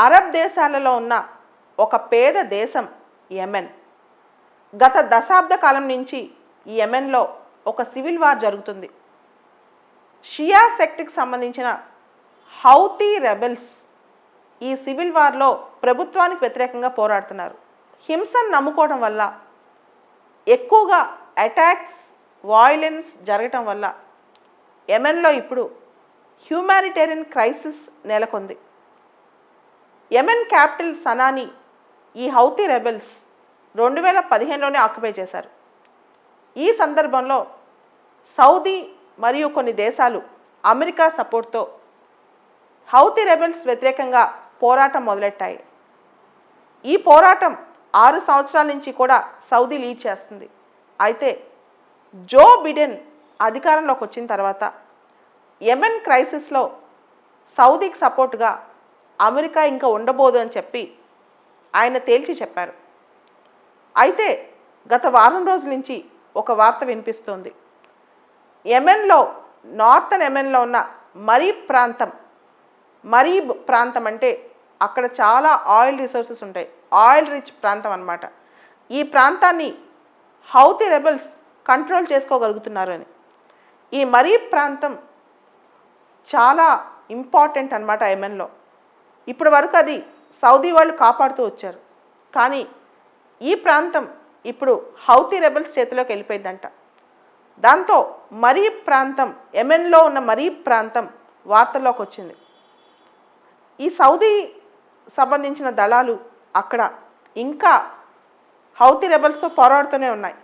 Arab దేశాలలో ఉన్న ఒక పేద దేశం యెమెన్. గత దశాబ్ద కాలం నుంచి ఈ యెమెన్లో ఒక సివిల్ వార్ జరుగుతుంది. షియా సెక్ట్కి సంబంధించిన హౌతీ రెబెల్స్ ఈ సివిల్ వార్లో ప్రభుత్వానికి వ్యతిరేకంగా పోరాడుతున్నారు. హింసను నమ్ముకోవడం వల్ల, ఎక్కువగా అటాక్స్, వాయిలెన్స్ జరగటం వల్ల యెమెన్లో ఇప్పుడు హ్యూమానిటేరియన్ క్రైసిస్ నెలకొంది. యెమెన్ క్యాపిటల్ సనాని ఈ హౌతీ రెబెల్స్ 2015లోనే ఆక్యుపై చేశారు. ఈ సందర్భంలో సౌదీ మరియు కొన్ని దేశాలు అమెరికా సపోర్ట్తో హౌతీ రెబెల్స్ వ్యతిరేకంగా పోరాటం మొదలెట్టాయి. ఈ పోరాటం 6 సంవత్సరాల నుంచి కూడా సౌదీ లీడ్ చేస్తుంది. అయితే జో బిడెన్ అధికారంలోకి వచ్చిన తర్వాత యెమెన్ క్రైసిస్లో సౌదీకి సపోర్ట్గా అమెరికా ఇంకా ఉండబోదు అని చెప్పి ఆయన తేల్చి చెప్పారు. అయితే గత వారం రోజుల నుంచి ఒక వార్త వినిపిస్తోంది. యెమెన్లో, నార్థన్ యెమెన్లో ఉన్న మరీబ్ ప్రాంతం అంటే అక్కడ చాలా ఆయిల్ రిసోర్సెస్ ఉంటాయి, ఆయిల్ రిచ్ ప్రాంతం అన్నమాట. ఈ ప్రాంతాన్ని హౌతీ రెబెల్స్ కంట్రోల్ చేసుకోగలుగుతున్నారు అని. ఈ మరీబ్ ప్రాంతం చాలా ఇంపార్టెంట్ అన్నమాట యెమెన్లో. ఇప్పటి వరకు అది సౌదీ వాళ్ళు కాపాడుతూ వచ్చారు. కానీ ఈ ప్రాంతం ఇప్పుడు హౌతీ రెబెల్స్ చేతిలోకి వెళ్ళిపోయిందంట. దాంతో మరీబ్ ప్రాంతం, యెమెన్లో ఉన్న మరీబ్ ప్రాంతం వార్తల్లోకి వచ్చింది. ఈ సౌదీ సంబంధించిన దళాలు అక్కడ ఇంకా హౌతీ రెబెల్స్తో పోరాడుతూనే ఉన్నాయి.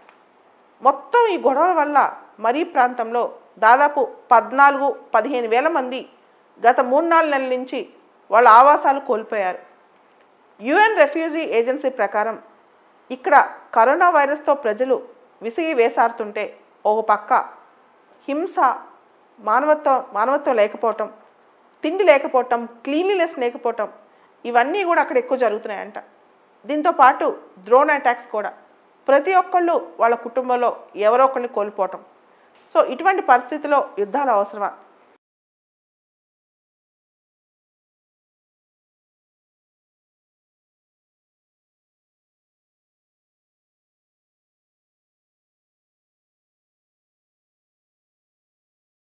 మొత్తం ఈ గొడవల వల్ల మరీబ్ ప్రాంతంలో దాదాపు 14-15 వేల మంది గత 3-4 నెలల నుంచి వాళ్ళ ఆవాసాలు కోల్పోయారు. యుఎన్ రెఫ్యూజీ ఏజెన్సీ ప్రకారం ఇక్కడ కరోనా వైరస్తో ప్రజలు విసిగి వేసారుతుంటే ఒక పక్క హింస, మానవత్వం లేకపోవటం, తిండి లేకపోవటం, క్లీన్లీనెస్ లేకపోవటం, ఇవన్నీ కూడా అక్కడ ఎక్కువ జరుగుతున్నాయంట. దీంతో పాటు డ్రోన్ అటాక్స్ కూడా. ప్రతి ఒక్కళ్ళు వాళ్ళ కుటుంబంలో ఎవరో ఒకరిని కోల్పోవటం. సో ఇటువంటి పరిస్థితిలో యుద్ధాలు అవసరమా?